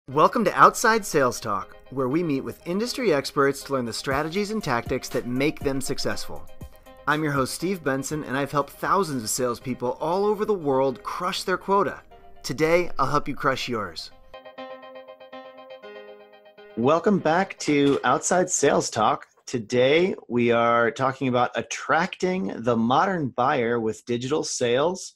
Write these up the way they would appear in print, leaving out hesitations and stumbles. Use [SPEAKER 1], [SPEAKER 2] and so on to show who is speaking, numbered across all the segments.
[SPEAKER 1] Welcome to Outside Sales Talk, where we meet with industry experts to learn the strategies and tactics that make them successful. I'm your host, Steve Benson, and I've helped thousands of salespeople all over the world crush their quota. Today, I'll help you crush yours. Welcome back to Outside Sales Talk. Today, we are talking about attracting the modern buyer with digital sales.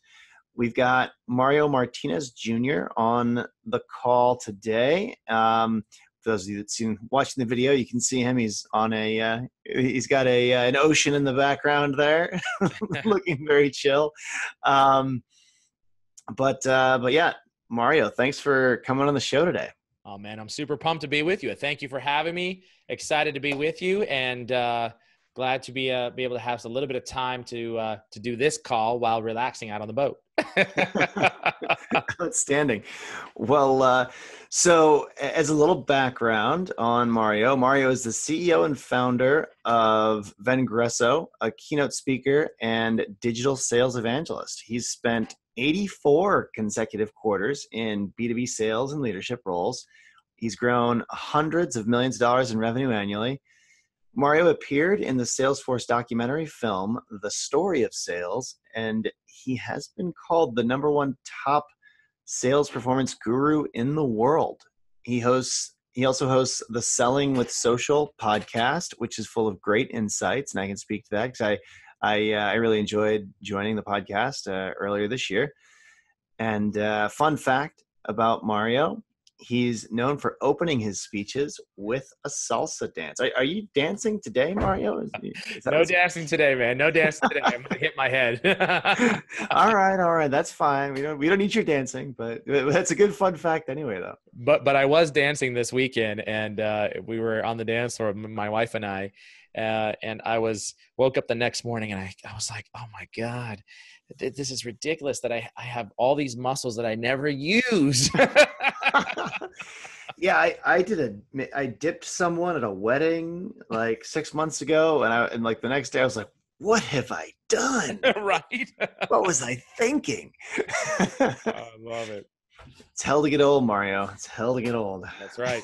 [SPEAKER 1] We've got Mario Martinez Jr. on the call today. For those of you that's watching the video, you can see him. He's on he's got an ocean in the background there, looking very chill. But yeah, Mario, thanks for coming on the show today.
[SPEAKER 2] Oh man, I'm super pumped to be with you. Thank you for having me. Excited to be with you, and glad to be able to have a little bit of time to do this call while relaxing out on the boat.
[SPEAKER 1] Outstanding. Well, so as a little background on Mario, Mario is the CEO and founder of Evangelist, a keynote speaker and digital sales evangelist. He's spent 84 consecutive quarters in B2B sales and leadership roles. He's grown hundreds of millions of dollars in revenue annually. Mario appeared in the Salesforce documentary film, The Story of Sales, and he has been called the #1 top sales performance guru in the world. He also hosts the Selling with Social podcast, which is full of great insights, and I can speak to that because I really enjoyed joining the podcast earlier this year. And fun fact about Mario, he's known for opening his speeches with a salsa dance. Are you dancing today, Mario?
[SPEAKER 2] No dancing today, man. No dancing today. I'm gonna hit my head.
[SPEAKER 1] All right. That's fine. We don't need your dancing, but that's a good fun fact anyway, though.
[SPEAKER 2] But I was dancing this weekend, and we were on the dance floor, my wife and I, and I woke up the next morning, and I was like, oh my God, this is ridiculous that I have all these muscles that I never use.
[SPEAKER 1] Yeah, I dipped someone at a wedding like 6 months ago, and like the next day I was like, what have I done?
[SPEAKER 2] Right?
[SPEAKER 1] What was I thinking?
[SPEAKER 2] Oh, I love it.
[SPEAKER 1] It's hell to get old, Mario. It's hell to get old.
[SPEAKER 2] That's right.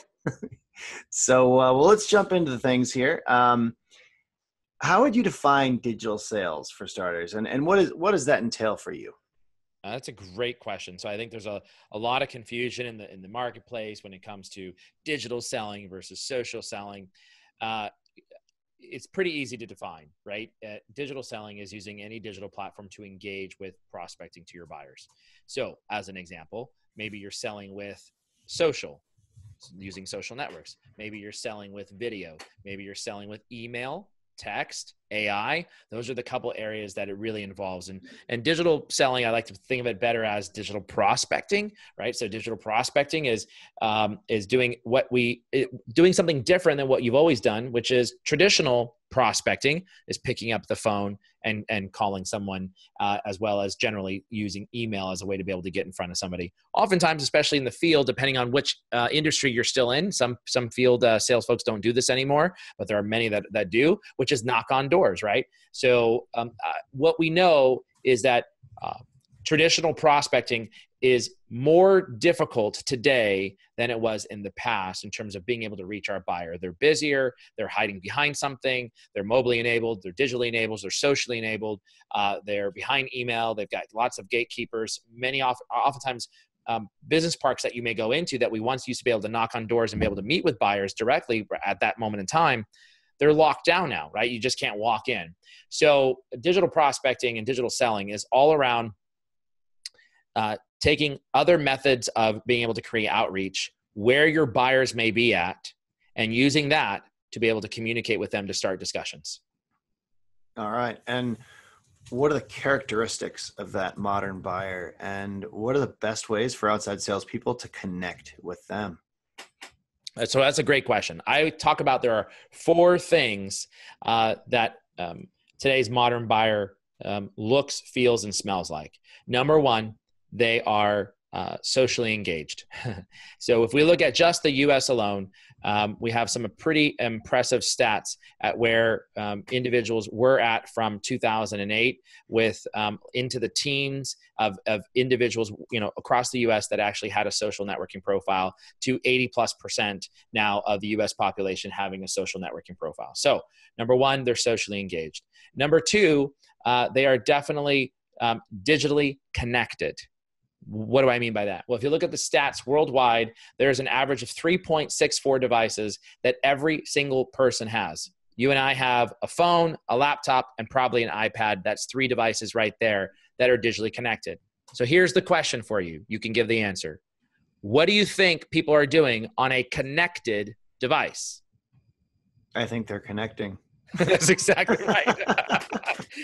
[SPEAKER 1] So, well, let's jump into the things here. How would you define digital sales for starters? And what does that entail for you?
[SPEAKER 2] That's a great question. So I think there's a lot of confusion in the marketplace when it comes to digital selling versus social selling. It's pretty easy to define, right? Digital selling is using any digital platform to engage with prospecting to your buyers. So as an example, maybe you're selling with social, using social networks. Maybe you're selling with video. Maybe you're selling with email, text, AI. Those are the couple areas that it really involves. And digital selling, I like to think of it better as digital prospecting, right? So digital prospecting is doing doing something different than what you've always done, which is traditional prospecting is picking up the phone and calling someone, as well as generally using email as a way to be able to get in front of somebody. Oftentimes, especially in the field, depending on which industry you're still in, some field sales folks don't do this anymore, but there are many that do, which is knock on doors, right? So what we know is that traditional prospecting is more difficult today than it was in the past in terms of being able to reach our buyer. They're busier, they're hiding behind something, they're mobily enabled, they're digitally enabled, they're socially enabled, they're behind email, they've got lots of gatekeepers. Oftentimes business parks that you may go into that we once used to be able to knock on doors and be able to meet with buyers directly at that moment in time, they're locked down now, right? You just can't walk in. So digital prospecting and digital selling is all around taking other methods of being able to create outreach where your buyers may be at and using that to be able to communicate with them to start discussions.
[SPEAKER 1] All right. And what are the characteristics of that modern buyer, and what are the best ways for outside salespeople to connect with them?
[SPEAKER 2] So that's a great question. I talk about there are 4 things that today's modern buyer looks, feels, and smells like. Number 1, they are socially engaged. So if we look at just the US alone, we have some pretty impressive stats at where individuals were at from 2008 with into the teens of individuals, across the US that actually had a social networking profile, to 80+% now of the US population having a social networking profile. So number one, they're socially engaged. Number two, they are definitely digitally connected. What do I mean by that? Well, if you look at the stats worldwide, there's an average of 3.64 devices that every single person has. You and I have a phone, a laptop, and probably an iPad. That's 3 devices right there that are digitally connected. So here's the question for you. You can give the answer. What do you think people are doing on a connected device?
[SPEAKER 1] I think they're connecting.
[SPEAKER 2] That's exactly right.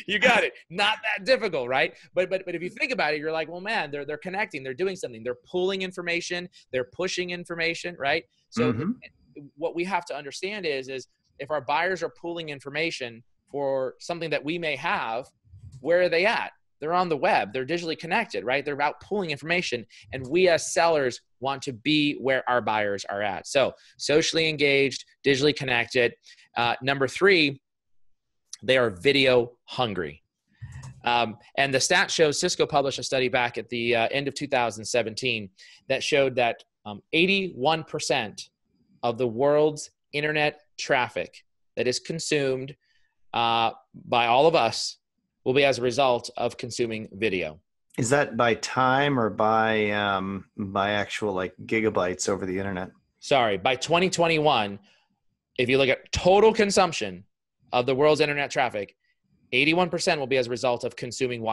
[SPEAKER 2] You got it. Not that difficult, right? But if you think about it, you're like, well, man, they're connecting, they're doing something, they're pulling information, they're pushing information, right? So what we have to understand is if our buyers are pulling information for something that we may have, where are they at? They're on the web. They're digitally connected, right? They're out pulling information, and we as sellers want to be where our buyers are at. So socially engaged, digitally connected. Number 3, they are video hungry. And the stat shows, Cisco published a study back at the end of 2017 that showed that 81% of the world's internet traffic that is consumed by all of us will be as a result of consuming video.
[SPEAKER 1] Is that by time or by actual like gigabytes over the internet?
[SPEAKER 2] Sorry, by 2021, if you look at total consumption of the world's internet traffic, 81% will be as a result of consuming,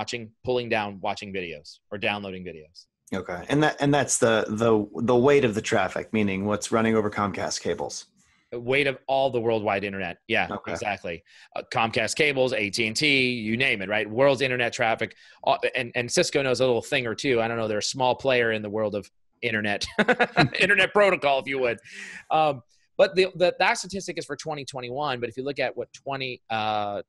[SPEAKER 2] pulling down, watching videos or downloading videos.
[SPEAKER 1] Okay, and that's the weight of the traffic, meaning what's running over Comcast cables.
[SPEAKER 2] The weight of all the worldwide internet. Yeah, okay. Exactly. Comcast cables, AT&T, you name it, right? World's internet traffic. And Cisco knows a little thing or two. I don't know. They're a small player in the world of internet, internet protocol, if you would. But that statistic is for 2021. But if you look at what are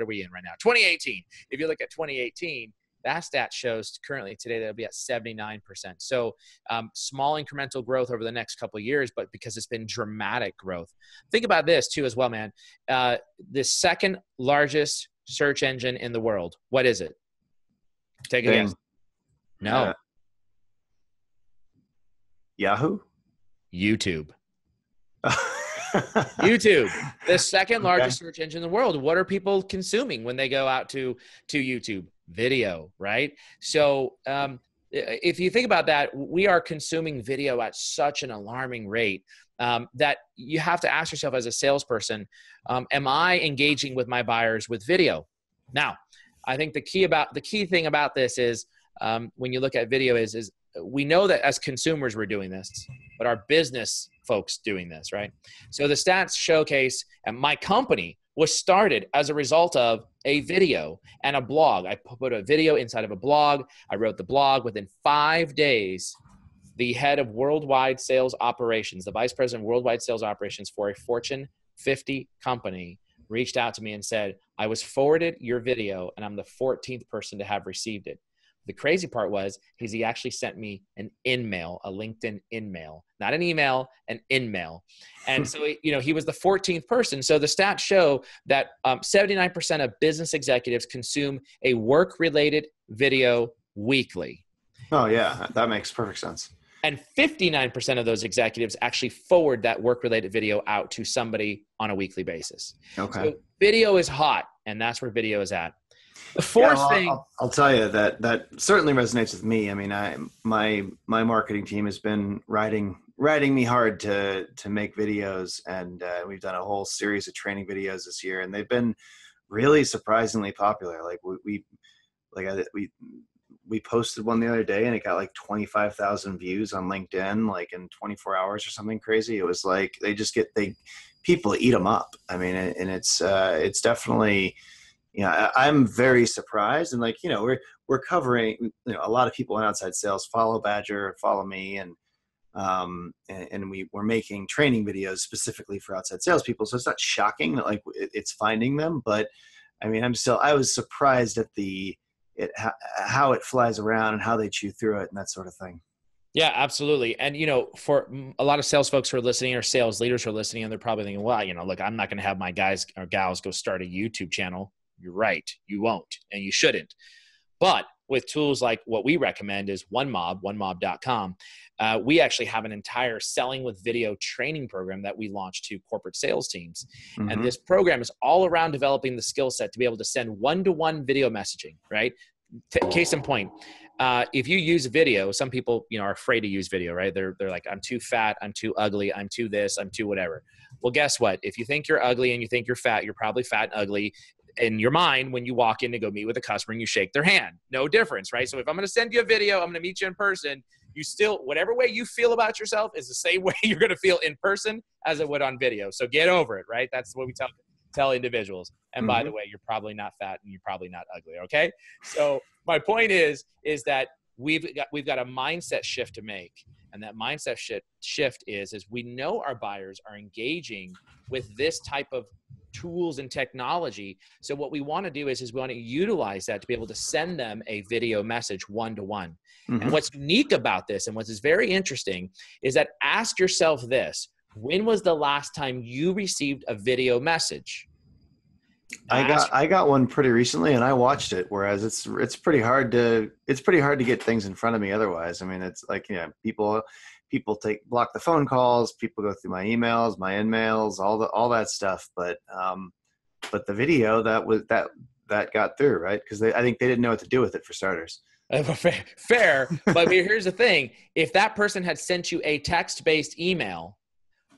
[SPEAKER 2] we in right now? 2018. If you look at 2018, that stat shows currently today that'll be at 79%. So small incremental growth over the next couple of years, but because it's been dramatic growth. Think about this too as well, man. The second largest search engine in the world. What is it? Take a guess. No.
[SPEAKER 1] Yahoo?
[SPEAKER 2] YouTube. YouTube, the second largest search engine in the world. What are people consuming when they go out to YouTube? Video, right? So if you think about that, we are consuming video at such an alarming rate that you have to ask yourself as a salesperson, am I engaging with my buyers with video? Now, I think the key thing about this is when you look at video is we know that as consumers we're doing this, but our business folks doing this, right? So the stats showcase, and my company was started as a result of a video and a blog. I put a video inside of a blog. I wrote the blog. Within 5 days, the head of worldwide sales operations, the vice president of worldwide sales operations for a Fortune 50 company, reached out to me and said, I was forwarded your video and I'm the 14th person to have received it. The crazy part was he actually sent me an in-mail, a LinkedIn in-mail, not an email, an in-mail. And so, he was the 14th person. So the stats show that 79% of business executives consume a work-related video weekly.
[SPEAKER 1] Oh, yeah. That makes perfect sense.
[SPEAKER 2] And 59% of those executives actually forward that work-related video out to somebody on a weekly basis.
[SPEAKER 1] Okay.
[SPEAKER 2] So video is hot, and that's where video is at. The fourth thing,
[SPEAKER 1] I'll tell you that certainly resonates with me. I mean, my marketing team has been riding me hard to make videos, and we've done a whole series of training videos this year, and they've been really surprisingly popular. Like we posted one the other day, and it got like 25,000 views on LinkedIn, like in 24 hours or something crazy. It was like people eat them up. I mean, and it's definitely. I'm very surprised, and we're covering. A lot of people in outside sales follow Badger, follow me, and we're making training videos specifically for outside salespeople. So it's not shocking that it's finding them, but I mean, I was surprised at the how it flies around and how they chew through it and that sort of thing.
[SPEAKER 2] Yeah, absolutely. And, for a lot of sales folks who are listening or sales leaders who are listening, and they're probably thinking, well, look, I'm not going to have my guys or gals go start a YouTube channel. You're right. You won't, and you shouldn't. But with tools like what we recommend is onemob.com, we actually have an entire selling with video training program that we launched to corporate sales teams. Mm-hmm. And this program is all around developing the skill set to be able to send one-to-one video messaging, right? Case in point, if you use video, some people, are afraid to use video, right? They're like, I'm too fat, I'm too ugly, I'm too this, I'm too whatever. Well, guess what? If you think you're ugly and you think you're fat, you're probably fat and ugly in your mind when you walk in to go meet with a customer and you shake their hand. No difference, right? So if I'm going to send you a video, I'm going to meet you in person. You still, whatever way you feel about yourself is the same way you're going to feel in person as it would on video. So get over it, right? That's what we tell individuals. And by the way, you're probably not fat and you're probably not ugly. Okay. So my point is that we've got a mindset shift to make. And that mindset shift is we know our buyers are engaging with this type of tools and technology. So what we want to do is we want to utilize that to be able to send them a video message one-to-one. Mm-hmm. And what's unique about this and what is very interesting is that ask yourself this: when was the last time you received a video message?
[SPEAKER 1] I got one pretty recently and I watched it, whereas it's pretty hard to get things in front of me otherwise. I mean, it's like, people block the phone calls, people go through my emails, my in-mails, all that stuff. But the video that got through, right? Because I think they didn't know what to do with it, for starters.
[SPEAKER 2] Fair. But here's the thing. If that person had sent you a text-based email,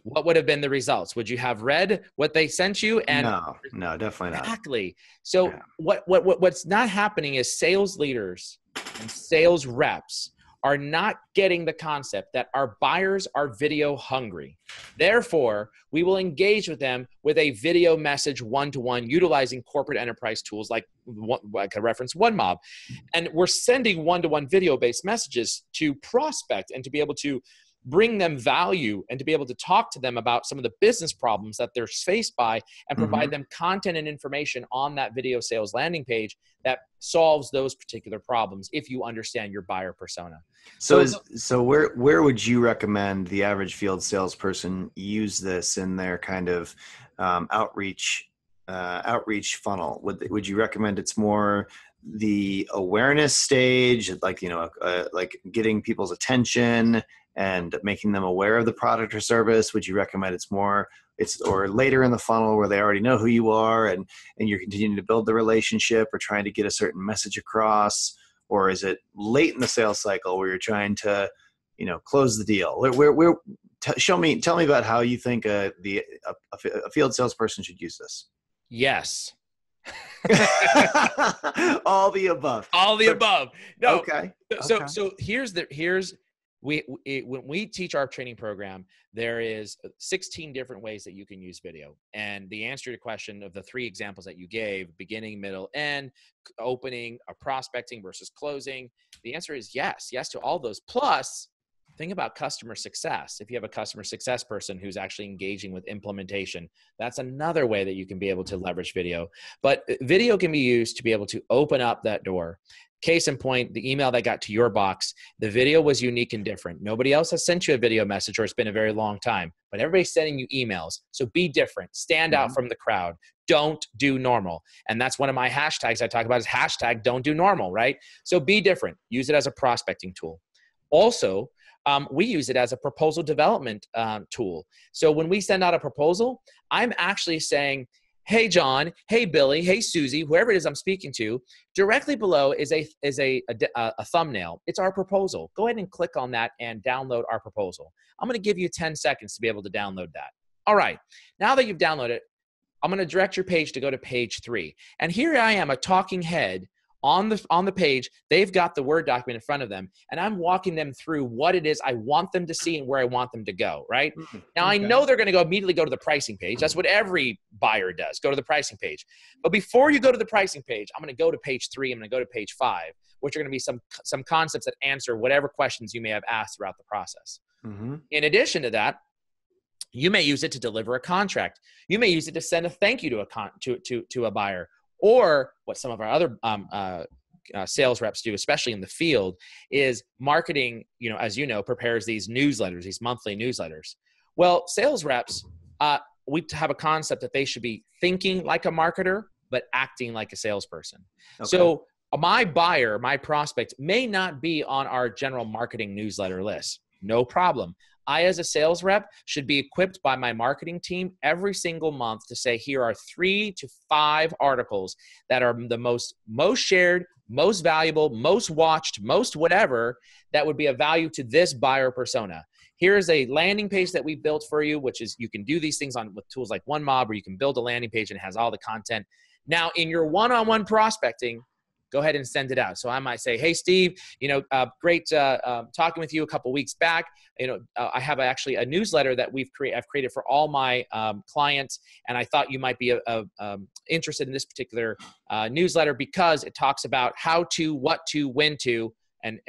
[SPEAKER 2] what would have been the results? Would you have read what they sent you? And
[SPEAKER 1] no, definitely not.
[SPEAKER 2] Exactly. So what's not happening is sales leaders and sales reps are not getting the concept that our buyers are video hungry. Therefore, we will engage with them with a video message one-to-one, utilizing corporate enterprise tools like I reference OneMob. And we're sending one-to-one video-based messages to prospect and to be able to bring them value and to be able to talk to them about some of the business problems that they're faced by and provide them content and information on that video sales landing page that solves those particular problems if you understand your buyer persona.
[SPEAKER 1] So where would you recommend the average field salesperson use this in their kind of outreach funnel? Would you recommend it's more the awareness stage, like like getting people's attention and making them aware of the product or service? Would you recommend or later in the funnel where they already know who you are and you're continuing to build the relationship or trying to get a certain message across? Or is it late in the sales cycle where you're trying to, close the deal? Tell me about how you think a field salesperson should use this.
[SPEAKER 2] Yes.
[SPEAKER 1] All the above.
[SPEAKER 2] All the above. No.
[SPEAKER 1] Okay.
[SPEAKER 2] So when we teach our training program, there is 16 different ways that you can use video. And the answer to your question of the 3 examples that you gave, beginning, middle, end, opening, or prospecting versus closing, the answer is yes to all those. Plus, think about customer success. If you have a customer success person who's actually engaging with implementation, that's another way that you can be able to leverage video. But video can be used to be able to open up that door. Case in point, the email that got to your box, the video was unique and different. Nobody else has sent you a video message, or it's been a very long time, but everybody's sending you emails. So be different, stand out from the crowd. Don't do normal. And that's one of my hashtags I talk about is hashtag don't do normal, right? So be different. Use it as a prospecting tool. Also, we use it as a proposal development tool. So when we send out a proposal, I'm actually saying, hey, John, hey, Billy, hey, Susie, whoever it is I'm speaking to, directly below is a thumbnail. It's our proposal. Go ahead and click on that and download our proposal. I'm going to give you 10 seconds to be able to download that. All right. Now that you've downloaded it, I'm going to direct your page to go to page 3. And here I am, a talking head on the page. They've got the Word document in front of them, and I'm walking them through what it is I want them to see and where I want them to go, right? Now, I know they're going to immediately go to the pricing page. That's what every buyer does, go to the pricing page. But before you go to the pricing page, I'm going to go to page 3. I'm going to go to page 5, which are going to be some concepts that answer whatever questions you may have asked throughout the process. In addition to that, you may use it to deliver a contract. You may use it to send a thank you to a buyer. Or what some of our other sales reps do, especially in the field, is marketing, as you know, prepares these newsletters, these monthly newsletters. Well, sales reps, we have a concept that they should be thinking like a marketer, but acting like a salesperson. Okay. So my buyer, my prospect may not be on our general marketing newsletter list. No problem. I, as a sales rep, should be equipped by my marketing team every single month to say, here are 3 to 5 articles that are the most shared, most valuable, most watched, most whatever, that would be of value to this buyer persona. Here's a landing page that we built for you, which is, you can do these things with tools like OneMob, where you can build a landing page and it has all the content. Now, in your one-on-one prospecting, go ahead and send it out. So I might say, hey, Steve, great talking with you a couple weeks back. I have actually a newsletter that I've created for all my clients, and I thought you might be interested in this particular newsletter because it talks about how to, what to, when to, and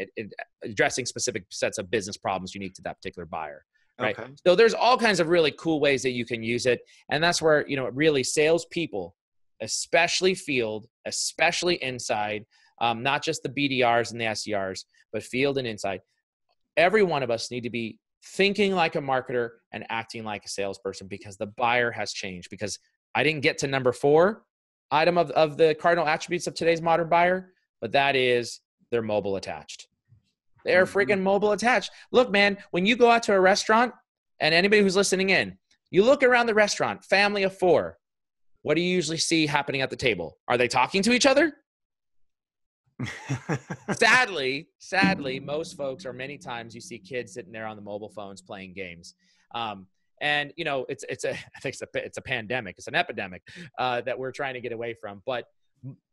[SPEAKER 2] addressing specific sets of business problems unique to that particular buyer. Right. Okay. So there's all kinds of really cool ways that you can use it, and that's where really salespeople, especially field, especially inside, not just the BDRs and the SDRs, but field and inside. Every one of us need to be thinking like a marketer and acting like a salesperson, because the buyer has changed. Because I didn't get to number 4 item of the cardinal attributes of today's modern buyer, but that is they're mobile attached. They're freaking mobile attached. Look, man, when you go out to a restaurant, and anybody who's listening in, you look around the restaurant, family of 4, what do you usually see happening at the table? Are they talking to each other? Sadly, most folks, or many times, you see kids sitting there on the mobile phones playing games. And I think it's a pandemic. It's an epidemic that we're trying to get away from. But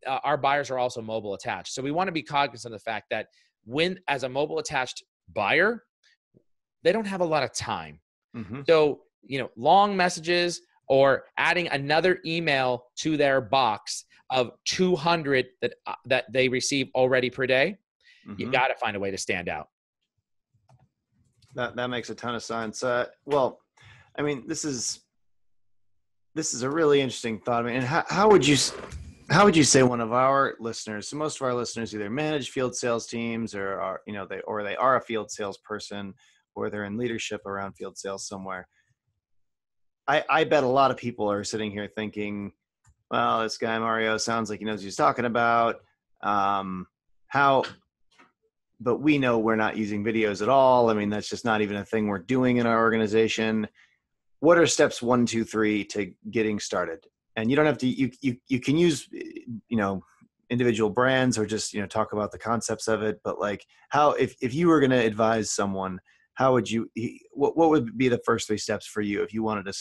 [SPEAKER 2] our buyers are also mobile attached. So we want to be cognizant of the fact that as a mobile attached buyer, they don't have a lot of time. Mm-hmm. So, long messages, or adding another email to their box of 200 that they receive already per day, mm-hmm. You got to find a way to stand out.
[SPEAKER 1] That makes a ton of sense. Well, I mean, this is a really interesting thought. I mean, how would you say one of our listeners? So most of our listeners either manage field sales teams, or are they are a field salesperson, or they're in leadership around field sales somewhere. I bet a lot of people are sitting here thinking, well, this guy Mario sounds like he knows what he's talking about. But we know we're not using videos at all. I mean, that's just not even a thing we're doing in our organization. What are steps 1, 2, 3 to getting started? And you don't have to, you can use, individual brands, or just, talk about the concepts of it. But like, how, if you were going to advise someone, how would you, what would be the first 3 steps for you if you wanted to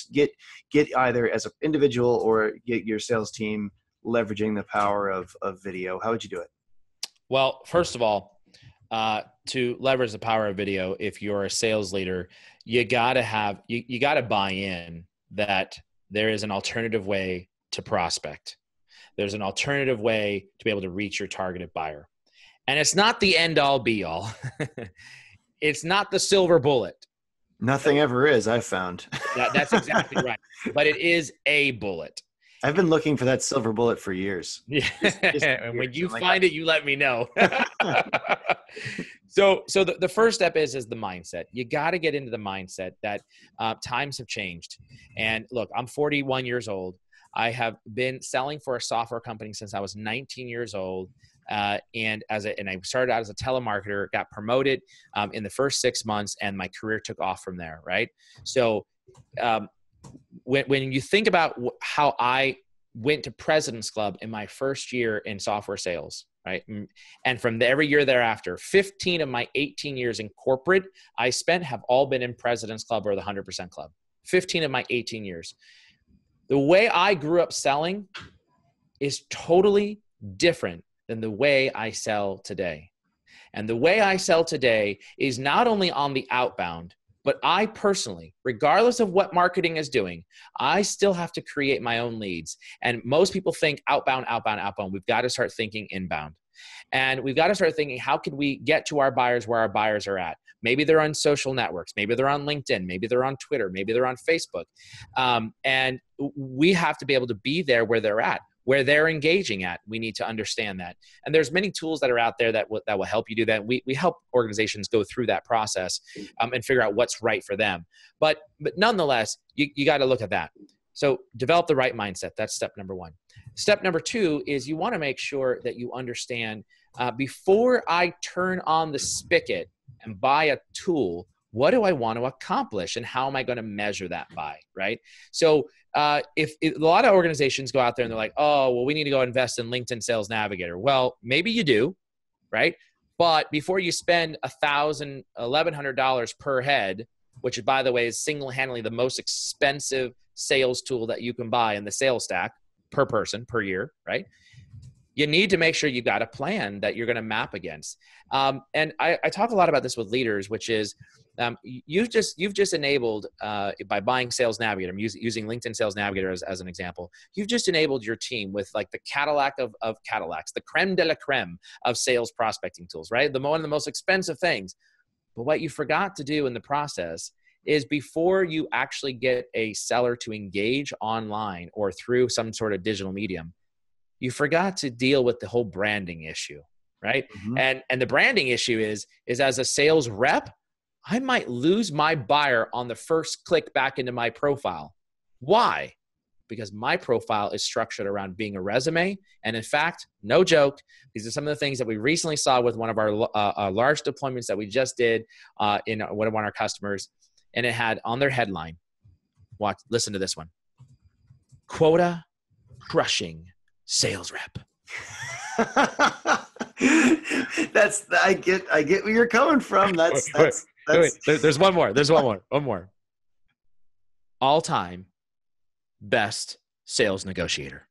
[SPEAKER 1] get either as an individual or get your sales team leveraging the power of video? How would you do it?
[SPEAKER 2] Well, first of all, to leverage the power of video, if you're a sales leader, you gotta buy in that there is an alternative way to prospect. There's an alternative way to be able to reach your targeted buyer. And it's not the end all be all. It's not the silver bullet.
[SPEAKER 1] Nothing ever is, I've found.
[SPEAKER 2] That's exactly right. But it is a bullet.
[SPEAKER 1] I've been looking for that silver bullet for years.
[SPEAKER 2] And when you find it, you let me know. So the first step is the mindset. You got to get into the mindset that times have changed. And look, I'm 41 years old. I have been selling for a software company since I was 19 years old. And I started out as a telemarketer, got promoted in the first 6 months, and my career took off from there. Right. So when you think about how I went to President's Club in my first year in software sales, right, and from every year thereafter, 15 of my 18 years in corporate I spent have all been in President's Club or the 100% Club. 15 of my 18 years. The way I grew up selling is totally different than the way I sell today. And the way I sell today is not only on the outbound, but I personally, regardless of what marketing is doing, I still have to create my own leads. And most people think outbound. We've got to start thinking inbound. And we've got to start thinking, how can we get to our buyers where our buyers are at? Maybe they're on social networks. Maybe they're on LinkedIn. Maybe they're on Twitter. Maybe they're on Facebook. And we have to be able to be there where they're at. where they're engaging at. We need to understand that. And there's many tools that are out there that will help you do that. We help organizations go through that process and figure out what's right for them. But nonetheless, you got to look at that. So develop the right mindset. That's step number one. Step number two is you want to make sure that you understand before I turn on the spigot and buy a tool, what do I want to accomplish and how am I going to measure that by, right? So if a lot of organizations go out there and they're like, oh, well, we need to go invest in LinkedIn Sales Navigator. Well, maybe you do, right? But before you spend $1,000, $1,100 per head, which by the way is single-handedly the most expensive sales tool that you can buy in the sales stack per person per year, right? You need to make sure you've got a plan that you're going to map against. And I talk a lot about this with leaders, which is you've just enabled by buying Sales Navigator, I'm using LinkedIn Sales Navigator as an example. You've just enabled your team with like the Cadillac of Cadillacs, the creme de la creme of sales prospecting tools, right? One of the most expensive things. But what you forgot to do in the process is before you actually get a seller to engage online or through some sort of digital medium, you forgot to deal with the whole branding issue, right? Mm-hmm. And the branding issue is as a sales rep, I might lose my buyer on the first click back into my profile. Why? Because my profile is structured around being a resume. And in fact, no joke, these are some of the things that we recently saw with one of our large deployments that we just did in one of our customers. And it had on their headline, listen to this one, quota crushing sales rep.
[SPEAKER 1] I get where you're coming from. That's
[SPEAKER 2] There's one more. All-time best sales negotiator.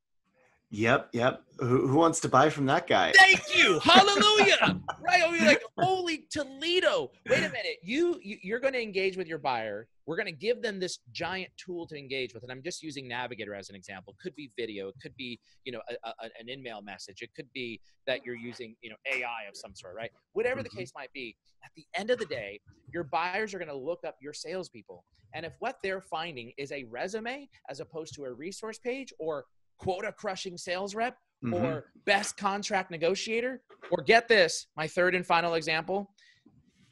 [SPEAKER 1] Yep. Who wants to buy from that guy?
[SPEAKER 2] Thank you. Hallelujah. Right. You're like, holy Toledo. Wait a minute. You're going to engage with your buyer. We're going to give them this giant tool to engage with. And I'm just using Navigator as an example. It could be video. It could be, an in-mail message. It could be that you're using, AI of some sort, right? Whatever the case might be, at the end of the day, your buyers are going to look up your salespeople. And if what they're finding is a resume as opposed to a resource page or quota crushing sales rep or best contract negotiator, or get this, my third and final example,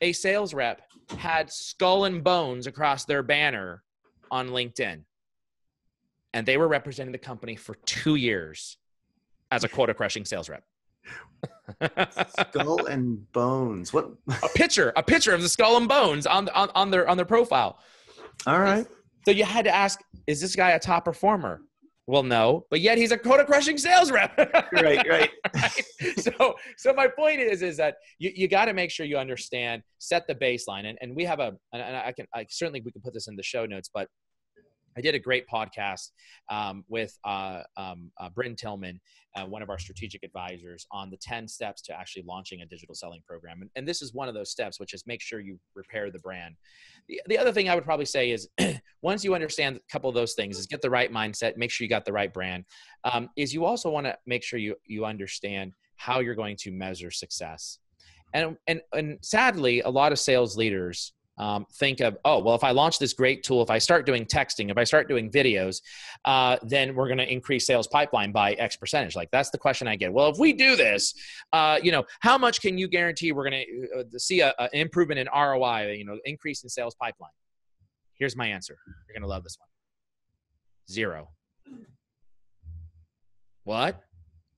[SPEAKER 2] a sales rep had skull and bones across their banner on LinkedIn. And they were representing the company for 2 years as a quota crushing sales rep.
[SPEAKER 1] Skull and bones. What?
[SPEAKER 2] A picture of the skull and bones on their profile.
[SPEAKER 1] All right.
[SPEAKER 2] So you had to ask, is this guy a top performer? Well, no, but yet he's a quota crushing sales rep.
[SPEAKER 1] Right.
[SPEAKER 2] Right? So my point is that you got to make sure you understand, set the baseline. And we have we can put this in the show notes, but I did a great podcast with Bryn Tillman, one of our strategic advisors, on the 10 steps to actually launching a digital selling program. And this is one of those steps, which is make sure you repair the brand. The other thing I would probably say is once you understand a couple of those things is get the right mindset, make sure you got the right brand, is you also want to make sure you understand how you're going to measure success. And sadly, a lot of sales leaders think of, oh, well, if I launch this great tool, if I start doing texting, if I start doing videos, then we're going to increase sales pipeline by X percentage. Like that's the question I get. Well, if we do this, how much can you guarantee we're going to see an improvement in ROI, increase in sales pipeline? Here's my answer. You're going to love this one. 0. What?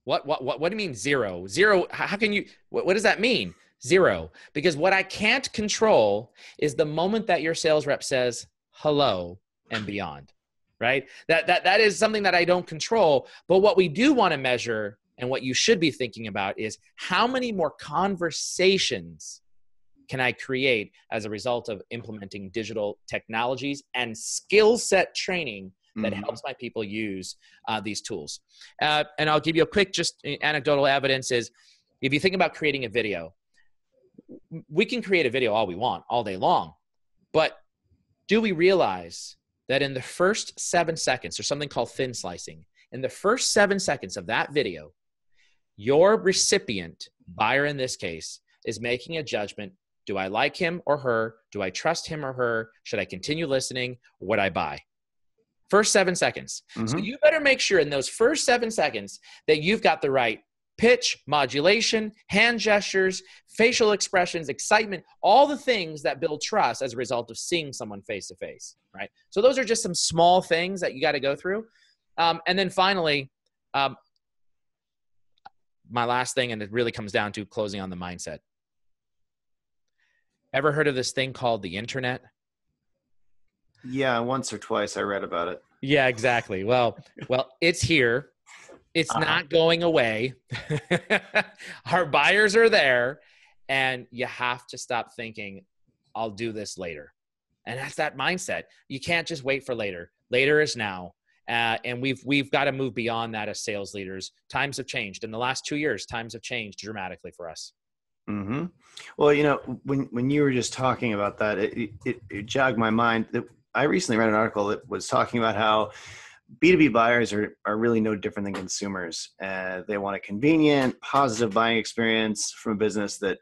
[SPEAKER 2] What do you mean 0? 0. How can you, what does that mean? 0. Because what I can't control is the moment that your sales rep says hello and beyond, right? That is something that I don't control. But what we do want to measure and what you should be thinking about is how many more conversations can I create as a result of implementing digital technologies and skill set training that helps my people use these tools. And I'll give you a quick, just anecdotal evidence is if you think about creating a video, we can create a video all we want all day long, but do we realize that in the first 7 seconds, there's something called thin slicing. In the first 7 seconds of that video, your recipient, buyer in this case, is making a judgment. Do I like him or her? Do I trust him or her? Should I continue listening? Would I buy? First 7 seconds. So you better make sure in those first 7 seconds that you've got the right pitch, modulation, hand gestures, facial expressions, excitement, all the things that build trust as a result of seeing someone face to face, right? So those are just some small things that you got to go through. And then finally, my last thing, and it really comes down to closing on the mindset. Ever heard of this thing called the internet?
[SPEAKER 1] Yeah, once or twice I read about it.
[SPEAKER 2] Yeah, exactly. Well, it's here. It's not going away. Our buyers are there, and you have to stop thinking, I'll do this later. And that's that mindset. You can't just wait for later. Later is now. And we've got to move beyond that as sales leaders. Times have changed. In the last 2 years, times have changed dramatically for us.
[SPEAKER 1] Mm-hmm. Well, when you were just talking about that, it jogged my mind. I recently read an article that was talking about how B2B buyers are really no different than consumers. They want a convenient, positive buying experience from a business that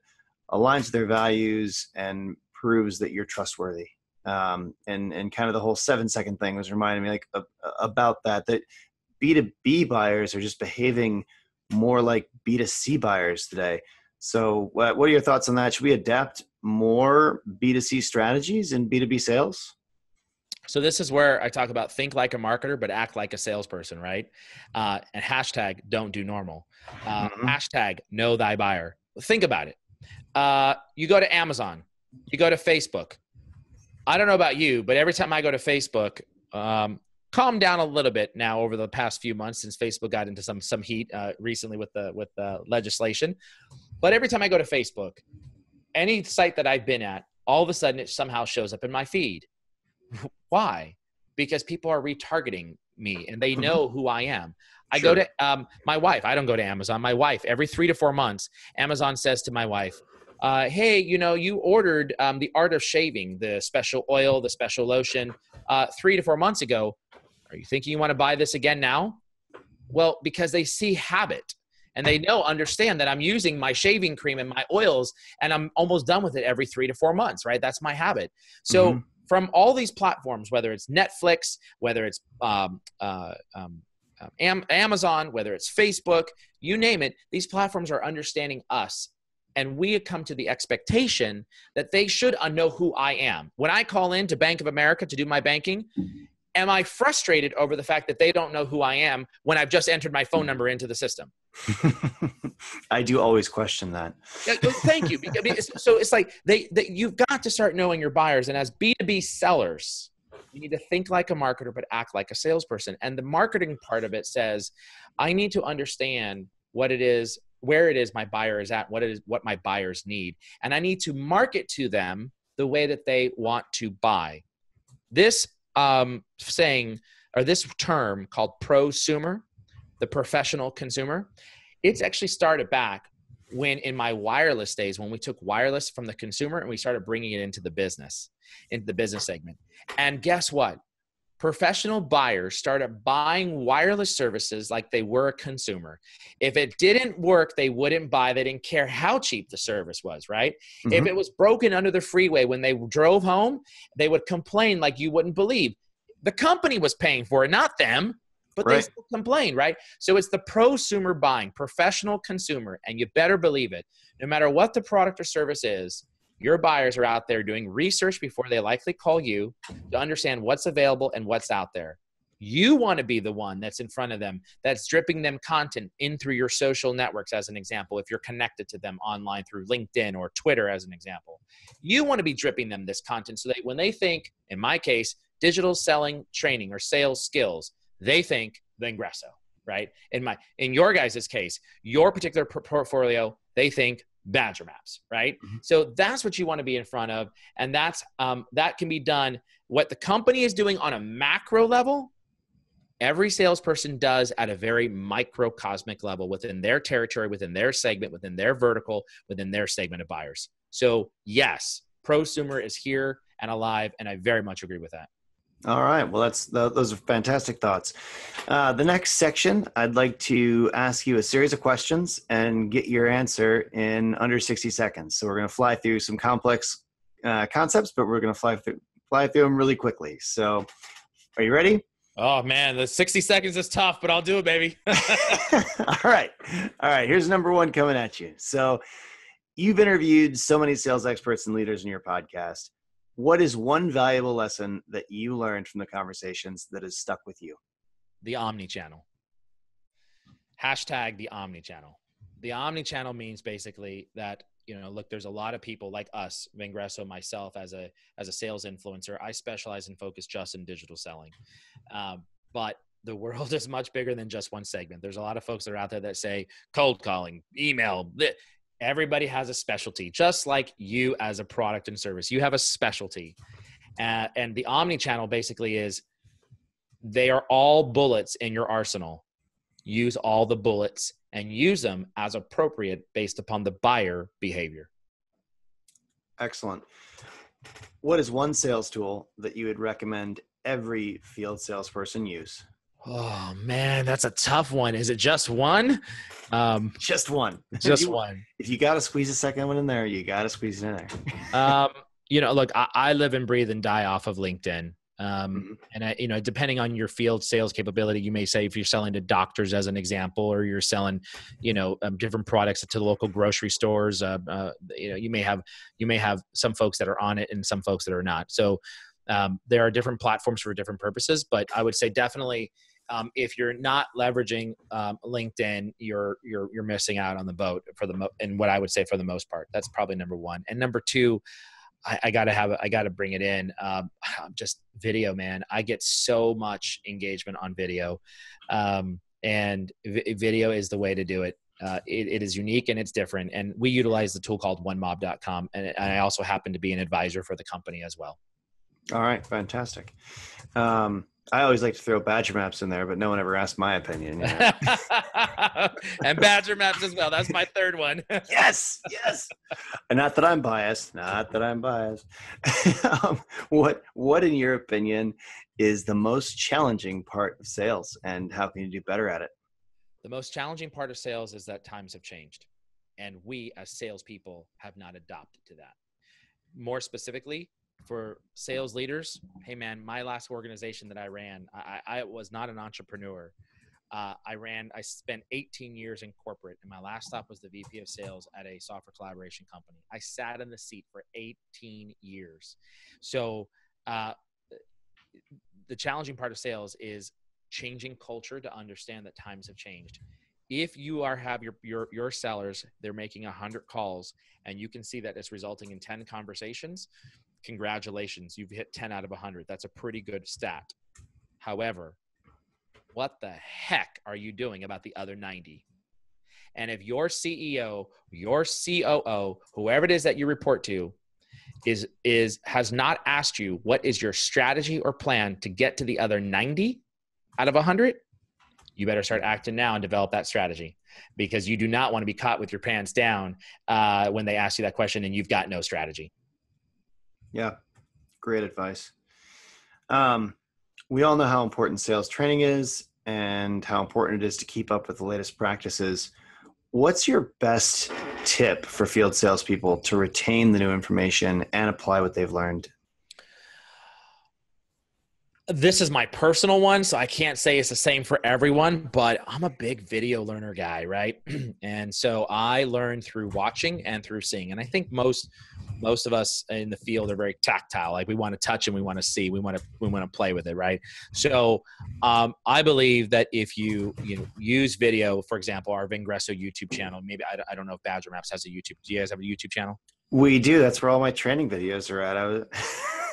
[SPEAKER 1] aligns with their values and proves that you're trustworthy. And kind of the whole 7-second thing was reminding me about that B2B buyers are just behaving more like B2C buyers today. So what are your thoughts on that? Should we adapt more B2C strategies in B2B sales?
[SPEAKER 2] So this is where I talk about think like a marketer, but act like a salesperson, right? And hashtag don't do normal. Hashtag know thy buyer. Think about it. You go to Amazon, you go to Facebook. I don't know about you, but every time I go to Facebook, calm down a little bit now over the past few months since Facebook got into some heat recently with the legislation. But every time I go to Facebook, any site that I've been at, all of a sudden it somehow shows up in my feed. Why? Because people are retargeting me and they know who I am. I go to my wife. I don't go to Amazon. My wife, every 3 to 4 months, Amazon says to my wife, hey, you ordered the Art of Shaving, the special oil, the special lotion 3 to 4 months ago. Are you thinking you want to buy this again now? Well, because they see habit and they understand that I'm using my shaving cream and my oils and I'm almost done with it every 3 to 4 months, right? That's my habit. So from all these platforms, whether it's Netflix, whether it's Amazon, whether it's Facebook, you name it, these platforms are understanding us. And we come to the expectation that they should know who I am. When I call in to Bank of America to do my banking, am I frustrated over the fact that they don't know who I am when I've just entered my phone number into the system?
[SPEAKER 1] I do always question that.
[SPEAKER 2] Thank you. So it's like you've got to start knowing your buyers. And as B2B sellers, you need to think like a marketer, but act like a salesperson. And the marketing part of it says, I need to understand what it is, where it is my buyer is at, what my buyers need. And I need to market to them the way that they want to buy. This saying, or this term called prosumer, the professional consumer, it's actually started back when in my wireless days, when we took wireless from the consumer and we started bringing it into the business segment. And guess what? Professional buyers started buying wireless services like they were a consumer. If it didn't work, they wouldn't buy. They didn't care how cheap the service was, right? If it was broken under the freeway when they drove home, they would complain like you wouldn't believe. The company was paying for it, not them, but they still complain, right? So it's the prosumer buying, professional consumer, and you better believe it. No matter what the product or service is, your buyers are out there doing research before they likely call you to understand what's available and what's out there. You want to be the one that's in front of them, that's dripping them content in through your social networks, as an example, if you're connected to them online through LinkedIn or Twitter, as an example. You want to be dripping them this content so that when they think, in my case, digital selling training or sales skills, they think the Ingresso, right? In your guys' case, your particular portfolio, they think Badger Maps, right? So that's what you want to be in front of. And that can be done. What the company is doing on a macro level, every salesperson does at a very microcosmic level within their territory, within their segment, within their vertical, within their segment of buyers. So yes, prosumer is here and alive. And I very much agree with that.
[SPEAKER 1] All right. Well, those are fantastic thoughts. The next section, I'd like to ask you a series of questions and get your answer in under 60 seconds. So we're going to fly through some complex concepts, but we're going to fly through them really quickly. So are you ready?
[SPEAKER 2] Oh man, the 60 seconds is tough, but I'll do it, baby.
[SPEAKER 1] All right. All right. Here's number one coming at you. So you've interviewed so many sales experts and leaders in your podcast. What is one valuable lesson that you learned from the conversations that has stuck with you?
[SPEAKER 2] The omni-channel. Hashtag the omni-channel. The omni-channel means basically that, look, there's a lot of people like us, Vangresso, myself as a sales influencer. I specialize and focus just in digital selling. But the world is much bigger than just one segment. There's a lot of folks that are out there that say cold calling, email. Everybody has a specialty, just like you as a product and service. You have a specialty. And the omni-channel basically is they are all bullets in your arsenal. Use all the bullets and use them as appropriate based upon the buyer behavior.
[SPEAKER 1] Excellent. What is one sales tool that you would recommend every field salesperson use?
[SPEAKER 2] Oh man, that's a tough one. Is it just one?
[SPEAKER 1] Just one.
[SPEAKER 2] Just one.
[SPEAKER 1] If you got to squeeze a second one in there, you got to squeeze it in there.
[SPEAKER 2] Look, I live and breathe and die off of LinkedIn. And depending on your field sales capability, you may say if you're selling to doctors as an example, or you're selling, different products to the local grocery stores, you may have some folks that are on it and some folks that are not. So there are different platforms for different purposes, but I would say definitely if you're not leveraging LinkedIn, you're missing out on the boat and what I would say for the most part. That's probably number one. And number two, I gotta bring it in. Just video, man. I get so much engagement on video, and video is the way to do it. It is unique and it's different. And we utilize the tool called onemob.com. And I also happen to be an advisor for the company as well.
[SPEAKER 1] All right. Fantastic. I always like to throw Badger Maps in there, but no one ever asked my opinion.
[SPEAKER 2] And Badger Maps as well. That's my third one.
[SPEAKER 1] Yes. And not that I'm biased. What, in your opinion, is the most challenging part of sales, and how can you do better at it?
[SPEAKER 2] The most challenging part of sales is that times have changed, and we as salespeople have not adopted to that. More specifically, for sales leaders, hey man, my last organization that I ran, I was not an entrepreneur. I spent 18 years in corporate, and my last stop was the VP of sales at a software collaboration company. I sat in the seat for 18 years. So the challenging part of sales is changing culture to understand that times have changed. If you have your sellers, they're making 100 calls, and you can see that it's resulting in 10 conversations, congratulations, you've hit 10 out of 100. That's a pretty good stat. However, what the heck are you doing about the other 90? And if your CEO, your COO, whoever it is that you report to, has not asked you what is your strategy or plan to get to the other 90 out of 100, you better start acting now and develop that strategy, because you do not want to be caught with your pants down when they ask you that question and you've got no strategy.
[SPEAKER 1] Yeah, great advice. We all know how important sales training is and how important it is to keep up with the latest practices. What's your best tip for field salespeople to retain the new information and apply what they've learned?
[SPEAKER 2] This is my personal one, so I can't say it's the same for everyone, but I'm a big video learner guy, right? And so I learn through watching and through seeing. And I think most of us in the field are very tactile. Like we want to touch and we want to see, we want to play with it, right? So I believe that if you use video, for example, our Vangresso YouTube channel, maybe I don't know if Badger Maps has a YouTube. Do you guys have a YouTube channel?
[SPEAKER 1] We do. That's where all my training videos are at.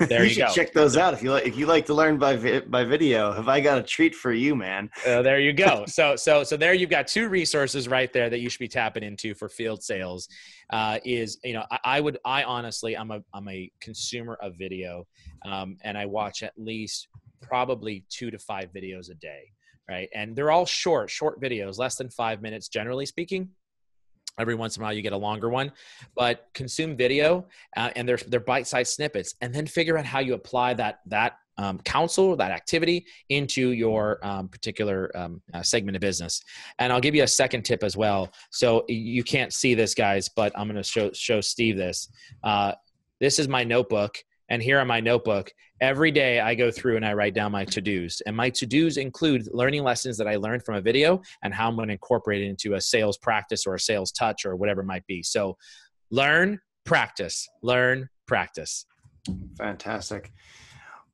[SPEAKER 2] There you
[SPEAKER 1] should
[SPEAKER 2] go.
[SPEAKER 1] Check those out if you like to learn by video. Have I got a treat for you, man?
[SPEAKER 2] There you go. So there you've got two resources right there that you should be tapping into for field sales. I honestly, I'm a consumer of video, and I watch at least probably 2 to 5 videos a day, right? And they're all short videos, less than 5 minutes, generally speaking. Every once in a while you get a longer one, but consume video and they're bite-sized snippets, and then figure out how you apply that counsel, that activity into your particular segment of business. And I'll give you a second tip as well. So you can't see this, guys, but I'm going to show Steve this. This is my notebook, And here on my notebook, every day I go through and I write down my to-dos. And my to-dos include learning lessons that I learned from a video and how I'm going to incorporate it into a sales practice or a sales touch or whatever it might be. So learn, practice, learn, practice.
[SPEAKER 1] Fantastic.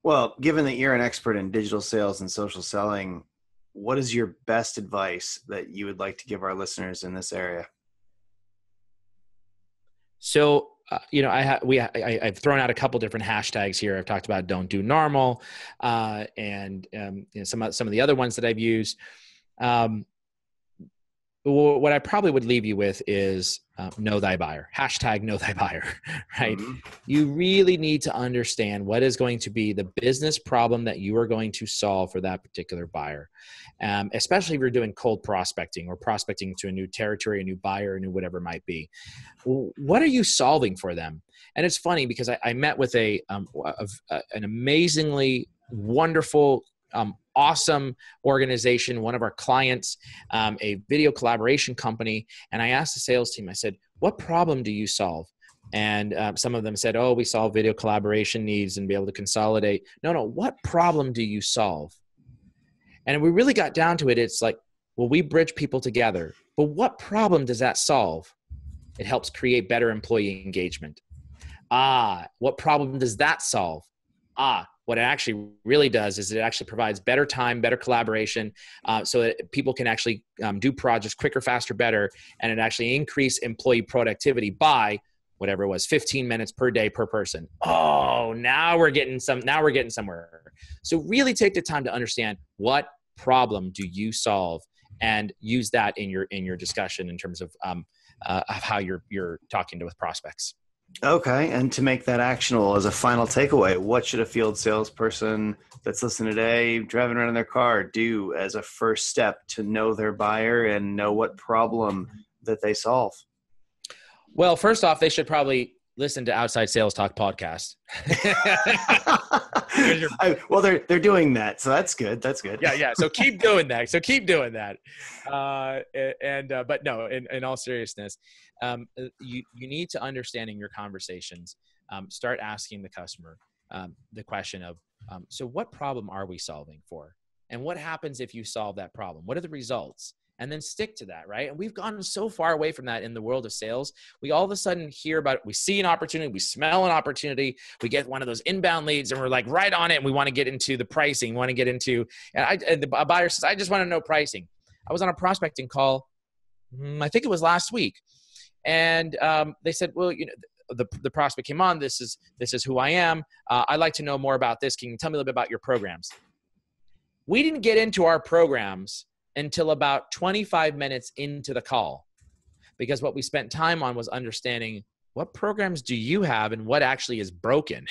[SPEAKER 1] Well, given that you're an expert in digital sales and social selling, what is your best advice that you would like to give our listeners in this area?
[SPEAKER 2] So, I've thrown out a couple different hashtags here. I've talked about don't do normal, and some of the other ones that I've used. What I probably would leave you with is know thy buyer. Hashtag know thy buyer, right?
[SPEAKER 1] Mm-hmm.
[SPEAKER 2] You really need to understand what is going to be the business problem that you are going to solve for that particular buyer. Especially if you're doing cold prospecting or prospecting to a new territory, a new buyer, a new whatever it might be. What are you solving for them? And it's funny because I met with an amazingly wonderful, awesome organization, one of our clients, a video collaboration company. And I asked the sales team, I said, what problem do you solve? And some of them said, oh, we solve video collaboration needs and be able to consolidate. No, what problem do you solve? And we really got down to it. It's like, well, we bridge people together. But what problem does that solve? It helps create better employee engagement. What problem does that solve? What it actually really does is it actually provides better time, better collaboration, so that people can actually do projects quicker, faster, better, and it actually increase employee productivity by whatever it was, 15 minutes per day per person. Oh, now we're getting somewhere. So really take the time to understand what problem do you solve and use that in your discussion in terms of how you're talking with prospects.
[SPEAKER 1] Okay. And to make that actionable as a final takeaway, what should a field salesperson that's listening today, driving around in their car, do as a first step to know their buyer and know what problem that they solve?
[SPEAKER 2] Well, first off, they should probably listen to Outside Sales Talk podcast.
[SPEAKER 1] Well, they're doing that, so that's good. That's good.
[SPEAKER 2] Yeah. So keep doing that. But no, in all seriousness, you need to understand in your conversations, start asking the customer the question of, so what problem are we solving for? And what happens if you solve that problem? What are the results? And then stick to that, right? And we've gone so far away from that in the world of sales. We all of a sudden hear about it. We see an opportunity. We smell an opportunity. We get one of those inbound leads and we're like right on it. And we want to get into the pricing. We want to get into, and the buyer says, I just want to know pricing. I was on a prospecting call, I think it was last week. And they said, well, the prospect came on. This is who I am. I'd like to know more about this. Can you tell me a little bit about your programs? We didn't get into our programs until about 25 minutes into the call, because what we spent time on was understanding what programs do you have and what actually is broken,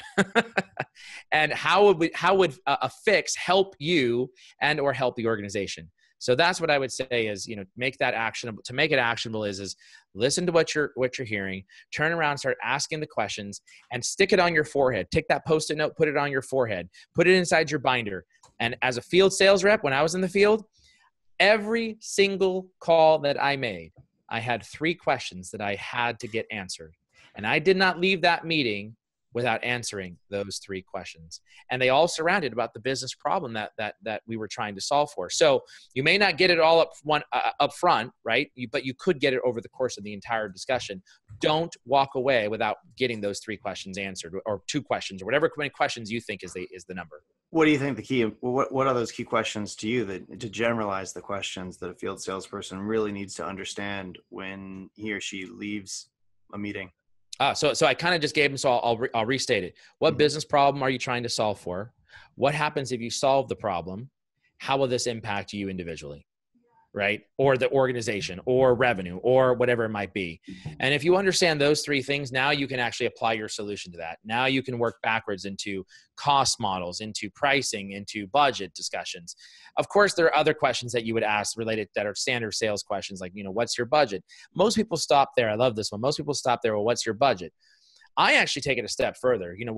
[SPEAKER 2] and how would a fix help you and or help the organization. So that's what I would say is, make that actionable. To make it actionable is listen to what you're hearing, turn around, start asking the questions, and stick it on your forehead. Take that Post-it note, put it on your forehead, put it inside your binder. And as a field sales rep, when I was in the field, every single call that I made, I had 3 questions that I had to get answered. And I did not leave that meeting without answering those 3 questions. And they all surrounded about the business problem that we were trying to solve for. So you may not get it all up front, right? But you could get it over the course of the entire discussion. Don't walk away without getting those 3 questions answered, or 2 questions, or whatever many questions you think is the number.
[SPEAKER 1] What do you think what are those key questions to you to generalize the questions that a field salesperson really needs to understand when he or she leaves a meeting?
[SPEAKER 2] So I kind of just gave them, so I'll restate it. What business problem are you trying to solve for? What happens if you solve the problem? How will this impact you individually, right? Or the organization, or revenue, or whatever it might be. And if you understand those 3 things, now you can actually apply your solution to that. Now you can work backwards into cost models, into pricing, into budget discussions. Of course, there are other questions that you would ask related that are standard sales questions, like, what's your budget? Most people stop there. I love this one. Most people stop there. Well, what's your budget? I actually take it a step further. When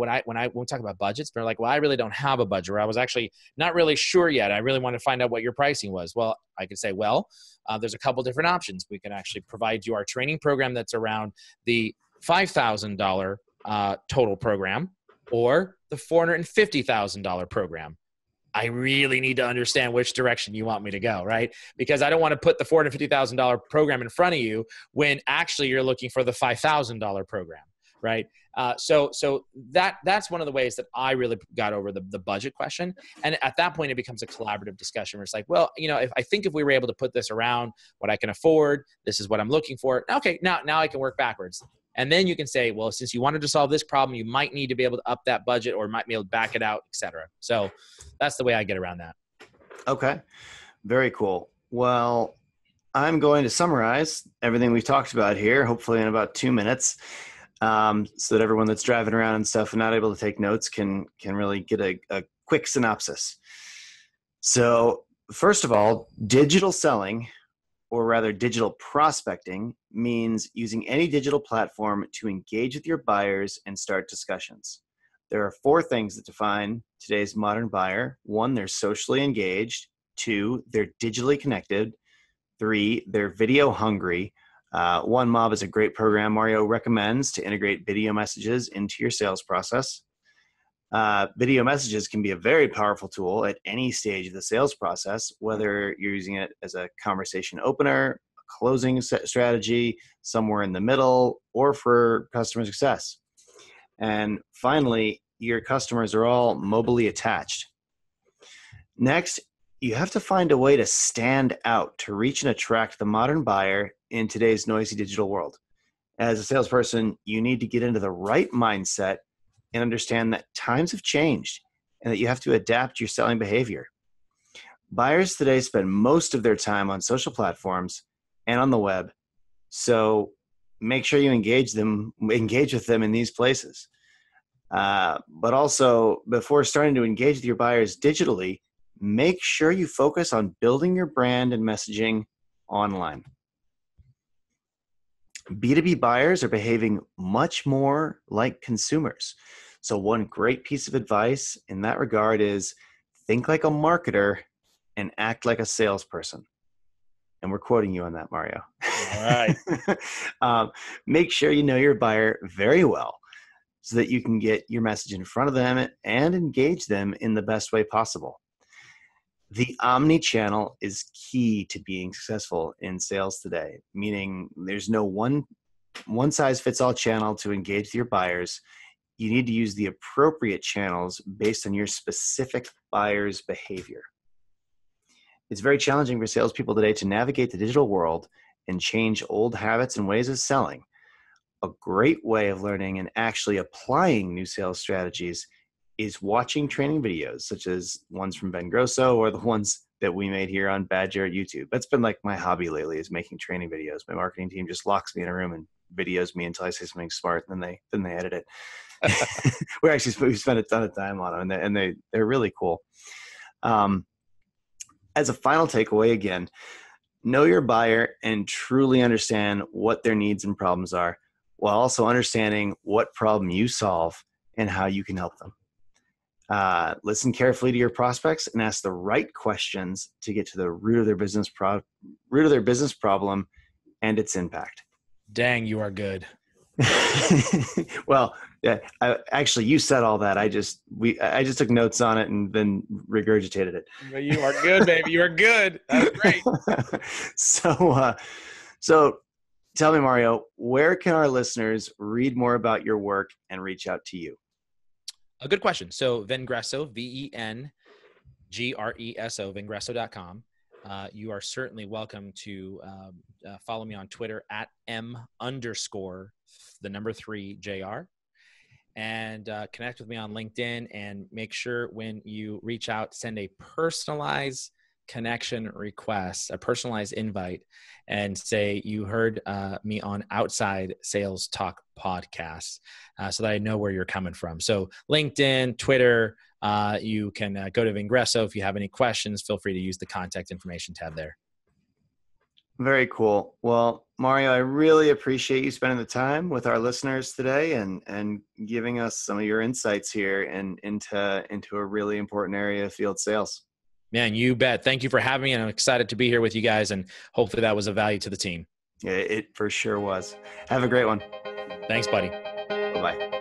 [SPEAKER 2] we talk about budgets, they're like, well, I really don't have a budget, or I was actually not really sure yet. I really want to find out what your pricing was. Well, I could say, there's a couple different options. We can actually provide you our training program that's around the $5,000 total program. or the $450,000 program? I really need to understand which direction you want me to go, right? Because I don't want to put the $450,000 program in front of you when actually you're looking for the $5,000 program, right? So that's one of the ways that I really got over the budget question. And at that point, it becomes a collaborative discussion where it's like, well, if we were able to put this around what I can afford, this is what I'm looking for. Okay, now I can work backwards. And then you can say, well, since you wanted to solve this problem, you might need to be able to up that budget or might be able to back it out, et cetera. So that's the way I get around that.
[SPEAKER 1] Okay. Very cool. Well, I'm going to summarize everything we've talked about here, hopefully in about 2 minutes, so that everyone that's driving around and stuff and not able to take notes can really get a quick synopsis. So first of all, digital selling, or rather digital prospecting, means using any digital platform to engage with your buyers and start discussions. There are 4 things that define today's modern buyer. 1, they're socially engaged. 2, they're digitally connected. 3, they're video hungry. One Mob is a great program Mario recommends to integrate video messages into your sales process. Video messages can be a very powerful tool at any stage of the sales process, whether you're using it as a conversation opener, a closing strategy, somewhere in the middle, or for customer success. And finally, your customers are all mobily attached. Next, you have to find a way to stand out to reach and attract the modern buyer in today's noisy digital world. As a salesperson, you need to get into the right mindset and understand that times have changed and that you have to adapt your selling behavior. Buyers today spend most of their time on social platforms and on the web, so make sure you engage with them in these places. But also, before starting to engage with your buyers digitally, make sure you focus on building your brand and messaging online. B2B buyers are behaving much more like consumers. So one great piece of advice in that regard is think like a marketer and act like a salesperson. And we're quoting you on that, Mario.
[SPEAKER 2] All right.
[SPEAKER 1] Make sure you know your buyer very well so that you can get your message in front of them and engage them in the best way possible. The omni-channel is key to being successful in sales today, meaning there's no one size fits all channel to engage with your buyers. You need to use the appropriate channels based on your specific buyer's behavior. It's very challenging for salespeople today to navigate the digital world and change old habits and ways of selling. A great way of learning and actually applying new sales strategies is watching training videos, such as ones from Ben Grosso or the ones that we made here on Badger YouTube. That's been like my hobby lately, is making training videos. My marketing team just locks me in a room and videos me until I say something smart, and then they edit it. we spend a ton of time on them, and they're really cool. As a final takeaway, again, know your buyer and truly understand what their needs and problems are, while also understanding what problem you solve and how you can help them. Listen carefully to your prospects and ask the right questions to get to the root of their business problem and its impact.
[SPEAKER 2] Dang, you are good.
[SPEAKER 1] Well, yeah, actually, you said all that. I just took notes on it and then regurgitated it.
[SPEAKER 2] But you are good, baby. You are good. That was great.
[SPEAKER 1] So tell me, Mario, where can our listeners read more about your work and reach out to you?
[SPEAKER 2] A good question. So Vengresso, Vengresso, Vengresso.com. You are certainly welcome to follow me on Twitter at @M_3JR, and connect with me on LinkedIn, and make sure when you reach out, send a personalized connection request, a personalized invite, and say you heard me on Outside Sales Talk podcast, so that I know where you're coming from. So LinkedIn, Twitter, you can go to Vengresso. If you have any questions, feel free to use the contact information tab there.
[SPEAKER 1] Very cool. Well, Mario, I really appreciate you spending the time with our listeners today and giving us some of your insights here and into a really important area of field sales.
[SPEAKER 2] Man, you bet. Thank you for having me, and I'm excited to be here with you guys, and hopefully that was of value to the team.
[SPEAKER 1] It for sure was. Have a great one.
[SPEAKER 2] Thanks, buddy.
[SPEAKER 1] Bye-bye.